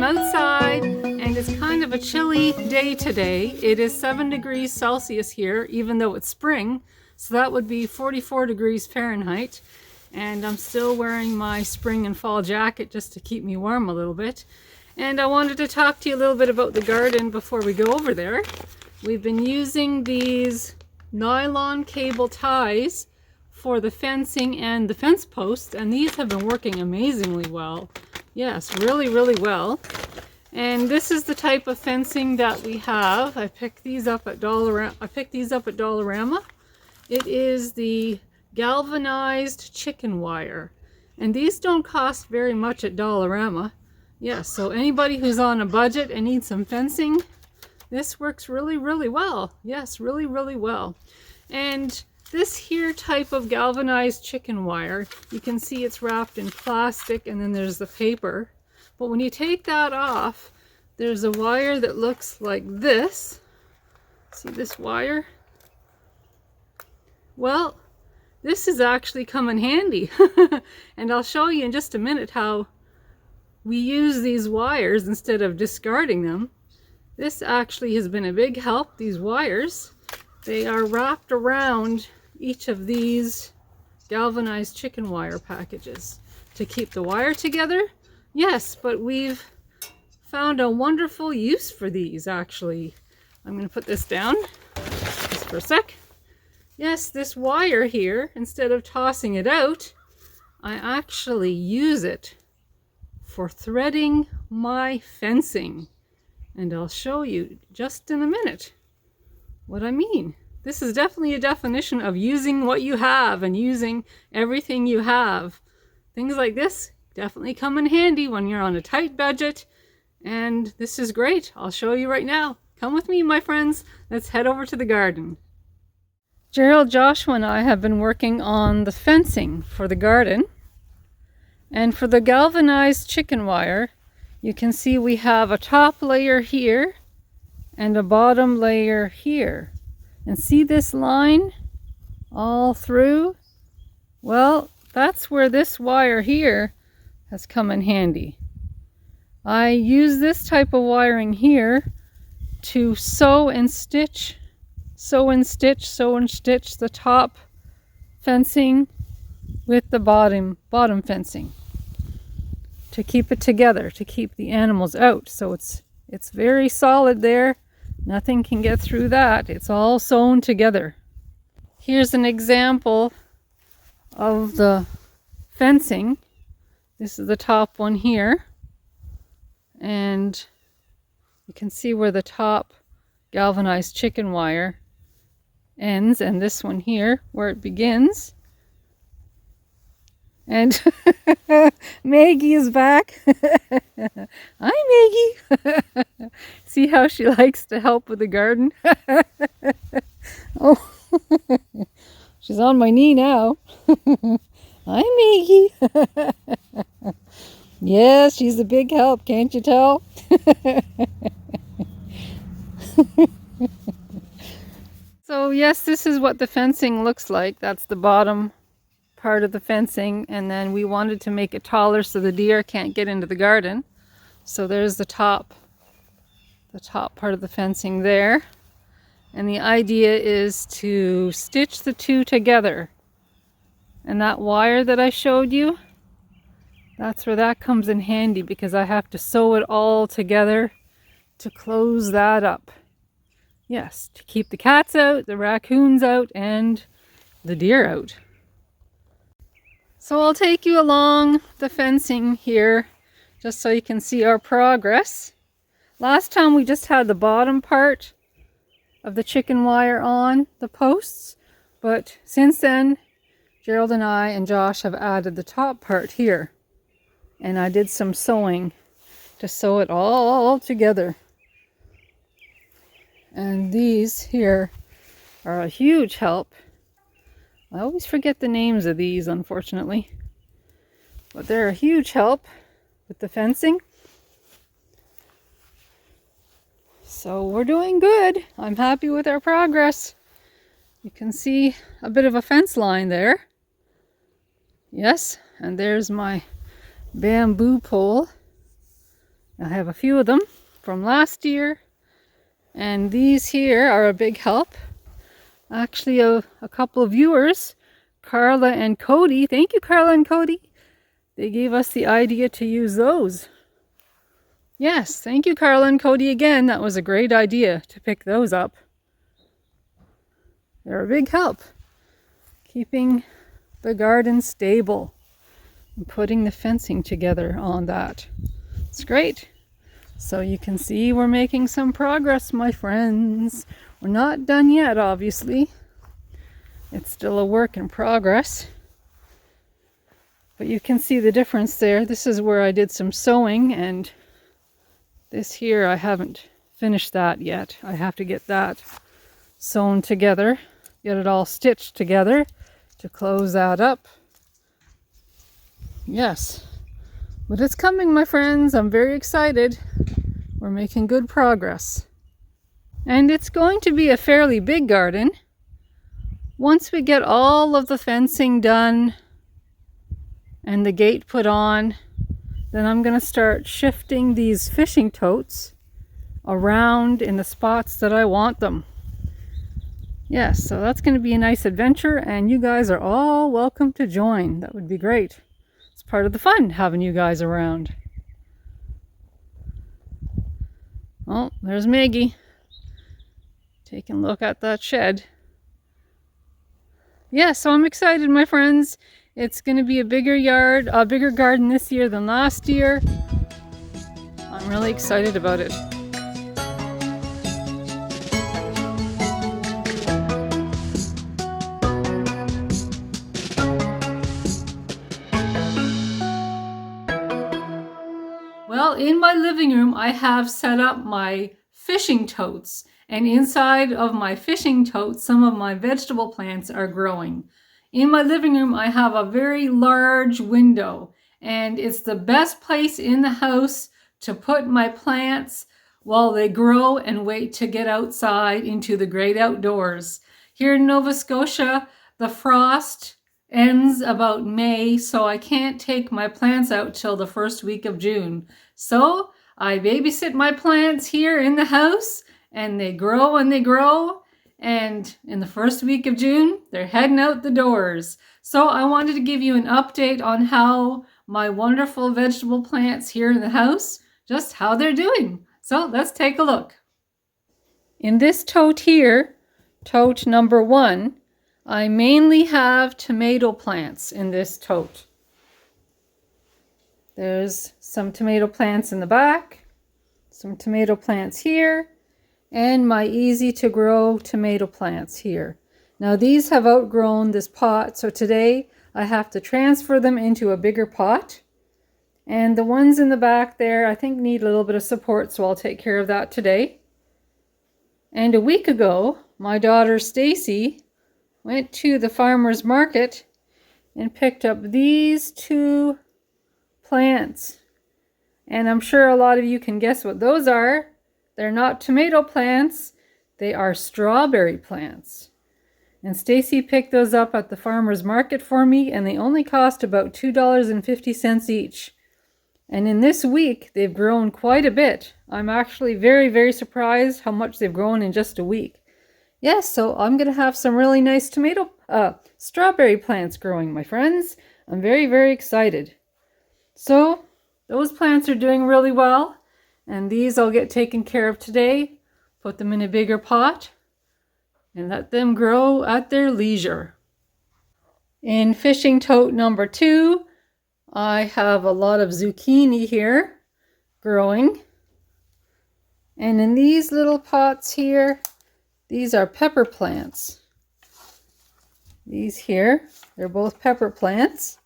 Outside, and it's kind of a chilly day today. It is 7 degrees Celsius here, even though it's spring, so that would be 44 degrees Fahrenheit, and I'm still wearing my spring and fall jacket just to keep me warm a little bit. And I wanted to talk to you a little bit about the garden before we go over there. We've been using these nylon cable ties for the fencing and the fence posts, and these have been working amazingly well. Yes, really, really well. And this is the type of fencing that we have. I picked these up at Dollarama. It is the galvanized chicken wire. And these don't cost very much at Dollarama. Yes, so anybody who's on a budget and needs some fencing, this works really, really well. Yes, really, really well. And this here type of galvanized chicken wire, you can see it's wrapped in plastic and then there's the paper. But when you take that off, there's a wire that looks like this. See this wire? Well, this is actually come in handy. And I'll show you in just a minute how we use these wires instead of discarding them. This actually has been a big help, these wires. They are wrapped around each of these galvanized chicken wire packages to keep the wire together. Yes, but we've found a wonderful use for these actually. I'm going to put this down just for a sec. Yes, this wire here, instead of tossing it out, I actually use it for threading my fencing. And I'll show you just in a minute what I mean. This is definitely a definition of using what you have and using everything you have. Things like this definitely come in handy when you're on a tight budget, and this is great. I'll show you right now. Come with me, my friends. Let's head over to the garden. Gerald, Joshua, and I have been working on the fencing for the garden. And for the galvanized chicken wire, you can see we have a top layer here and a bottom layer here. And see this line all through? Well, that's where this wire here has come in handy. I use this type of wiring here to sew and stitch the top fencing with the bottom fencing to keep it together, to keep the animals out. So it's very solid there. Nothing can get through that. It's all sewn together. Here's an example of the fencing. This is the top one here. And you can see where the top galvanized chicken wire ends, and this one here where it begins. And Maggie is back. Hi, Maggie. See how she likes to help with the garden? Oh, she's on my knee now. Hi, Maggie. Yes, she's a big help, can't you tell? So yes, this is what the fencing looks like. That's the bottom part of the fencing, and then we wanted to make it taller so the deer can't get into the garden. So there's the top part of the fencing there. And the idea is to stitch the two together. And that wire that I showed you, that's where that comes in handy, because I have to sew it all together to close that up. Yes, to keep the cats out, the raccoons out, and the deer out. So I'll take you along the fencing here just so you can see our progress. Last time we just had the bottom part of the chicken wire on the posts, but since then Gerald and I and Josh have added the top part here, and I did some sewing to sew it all together. And these here are a huge help. I always forget the names of these, unfortunately. But they're a huge help with the fencing. So we're doing good. I'm happy with our progress. You can see a bit of a fence line there. Yes, and there's my bamboo pole. I have a few of them from last year. And these here are a big help. Actually, a couple of viewers, Carla and Cody. Thank you, Carla and Cody. They gave us the idea to use those. Yes, thank you, Carla and Cody again. That was a great idea to pick those up. They're a big help. Keeping the garden stable and putting the fencing together on that. It's great. So you can see we're making some progress, my friends. We're not done yet, obviously. It's still a work in progress. But you can see the difference there. This is where I did some sewing, and this here I haven't finished that yet. I have to get that sewn together, get it all stitched together to close that up. Yes, but it's coming, my friends. I'm very excited. We're making good progress. And it's going to be a fairly big garden. Once we get all of the fencing done and the gate put on, then I'm going to start shifting these fishing totes around in the spots that I want them. Yes, so that's going to be a nice adventure, and you guys are all welcome to join. That would be great. It's part of the fun having you guys around. Oh, there's Maggie. Taking a look at that shed. Yeah, so I'm excited, my friends. It's going to be a bigger yard, a bigger garden this year than last year. I'm really excited about it. Well, in my living room, I have set up my fishing totes. And inside of my fishing totes, some of my vegetable plants are growing. In my living room, I have a very large window, and it's the best place in the house to put my plants while they grow and wait to get outside into the great outdoors. Here in Nova Scotia, the frost ends about May, so I can't take my plants out till the first week of June. So I babysit my plants here in the house, and they grow and they grow, and in the first week of June, they're heading out the doors. So I wanted to give you an update on how my wonderful vegetable plants here in the house, just how they're doing. So let's take a look. In this tote here, tote number 1, I mainly have tomato plants in this tote. There's some tomato plants in the back, some tomato plants here, and my easy to grow tomato plants here. Now these have outgrown this pot, so today I have to transfer them into a bigger pot. And the ones in the back there I think need a little bit of support, so I'll take care of that today. And a week ago, my daughter Stacy went to the farmer's market and picked up these 2 plants. And I'm sure a lot of you can guess what those are. They're not tomato plants, they are strawberry plants. And Stacy picked those up at the farmer's market for me, and they only cost about $2.50 each. And in this week, they've grown quite a bit. I'm actually very, very surprised how much they've grown in just a week. Yes, so I'm going to have some really nice strawberry plants growing, my friends. I'm very, very excited. So those plants are doing really well. And these I'll get taken care of today, put them in a bigger pot, and let them grow at their leisure. In fishing tote number 2, I have a lot of zucchini here growing. And in these little pots here, these are pepper plants. These here, they're both pepper plants.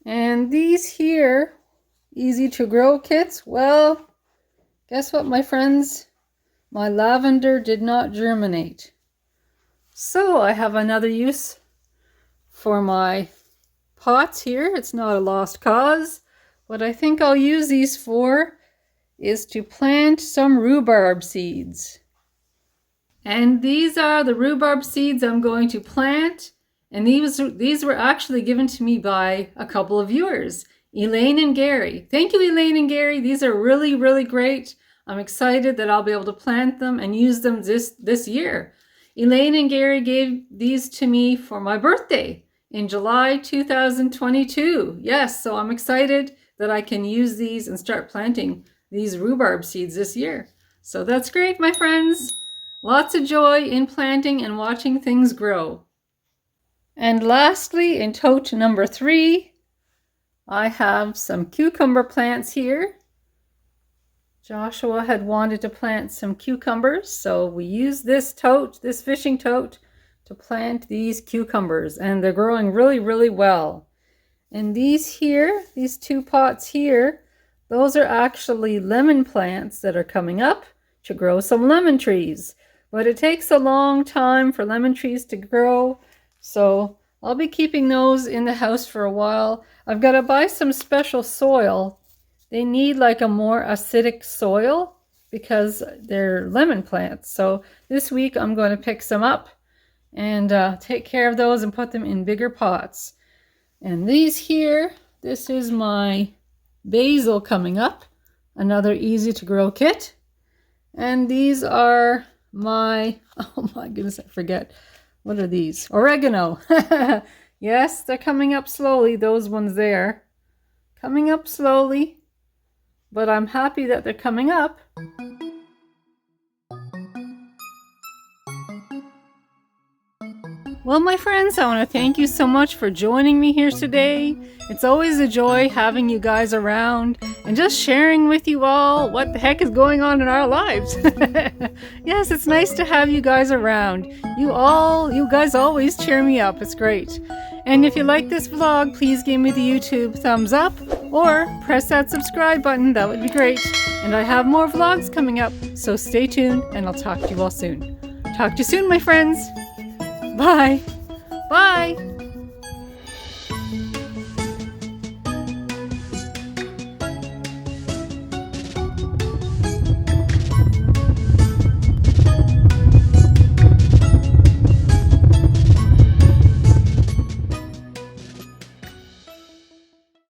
And these here, easy to grow kits. Well, guess what, my friends? My lavender did not germinate. So I have another use for my pots here. It's not a lost cause. What I think I'll use these for is to plant some rhubarb seeds. And these are the rhubarb seeds I'm going to plant. And these were actually given to me by a couple of viewers, Elaine and Gary. Thank you, Elaine and Gary. These are really, really great. I'm excited that I'll be able to plant them and use them this year. Elaine and Gary gave these to me for my birthday in July 2022. Yes, so I'm excited that I can use these and start planting these rhubarb seeds this year. So that's great, my friends. Lots of joy in planting and watching things grow. And lastly, in tote number 3, I have some cucumber plants here. Joshua had wanted to plant some cucumbers, so we used this tote, this fishing tote, to plant these cucumbers, and they're growing really, really well. And these here, these 2 pots here, those are actually lemon plants that are coming up to grow some lemon trees. But it takes a long time for lemon trees to grow, so I'll be keeping those in the house for a while. I've got to buy some special soil. They need like a more acidic soil because they're lemon plants. So this week I'm going to pick some up and take care of those and put them in bigger pots. And these here, this is my basil coming up, another easy to grow kit. And these are my, oh my goodness, I forget. What are these? Oregano. Yes, they're coming up slowly, those ones there. Coming up slowly, but I'm happy that they're coming up. Well, my friends, I want to thank you so much for joining me here today. It's always a joy having you guys around and just sharing with you all what the heck is going on in our lives. Yes, it's nice to have you guys around. You guys always cheer me up. It's great. And if you like this vlog, please give me the YouTube thumbs up or press that subscribe button. That would be great. And I have more vlogs coming up, so stay tuned and I'll talk to you all soon. Talk to you soon, my friends. Bye. Bye.